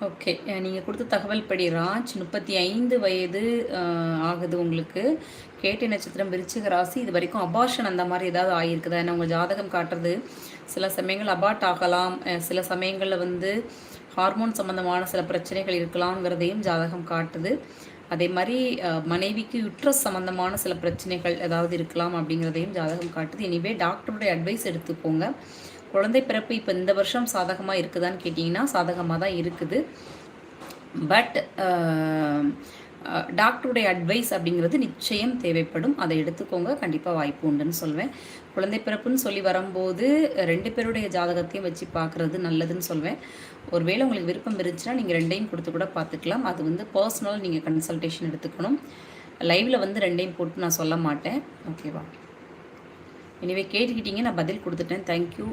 Okay. நீங்க குடுத்த தகவல் படி ராஜ் 35 வயது ஆகுது உங்களுக்கு. கேட்டை நட்சத்திரம், விருச்சிக ராசி. இதுவரைக்கும் அபார்ஷன் அந்த மாரி ஏதாவது ஆகியிருக்குதா? ஏன்னா உங்க ஜாதகம் காட்டுறது சில சமயங்கள் அபார்ட் ஆகலாம். சில சமயங்கள்ல வந்து ஹார்மோன் சம்மந்தமான சில பிரச்சனைகள் இருக்கலாம்ங்கிறதையும் ஜாதகம் காட்டுது. அதே மாரி மனைவிக்கு யுட்ரஸ் சம்மந்தமான சில பிரச்சனைகள் ஏதாவது இருக்கலாம் அப்படிங்கிறதையும் ஜாதகம் காட்டுது. எனிவே டாக்டருடைய அட்வைஸ் எடுத்துக்கோங்க. குழந்தை பிறப்பு இப்போ இந்த வருஷம் சாதகமாக இருக்குதான்னு கேட்டிங்கன்னா சாதகமாக தான் இருக்குது. பட் டாக்டருடைய அட்வைஸ் அப்படிங்கிறது நிச்சயம் தேவைப்படும். அதை எடுத்துக்கோங்க. கண்டிப்பாக வாய்ப்பு உண்டுன்னு சொல்வேன். குழந்தை பிறப்புன்னு சொல்லி வரும்போது 2 பேருடைய ஜாதகத்தையும் வச்சு பார்க்குறது நல்லதுன்னு சொல்வேன். ஒருவேளை உங்களுக்கு விருப்பம் இருந்துச்சுன்னா நீங்கள் 2யும் கொடுத்து கூட பார்த்துக்கலாம். அது வந்து பர்சனல் நீங்கள் கன்சல்டேஷன் எடுத்துக்கணும். லைவில் வந்து 2யும் போட்டு நான் சொல்ல மாட்டேன். ஓகேவா? எனிவே கேட்டுக்கிட்டீங்க, நான் பதில் கொடுத்துட்டேன். தேங்க்யூ.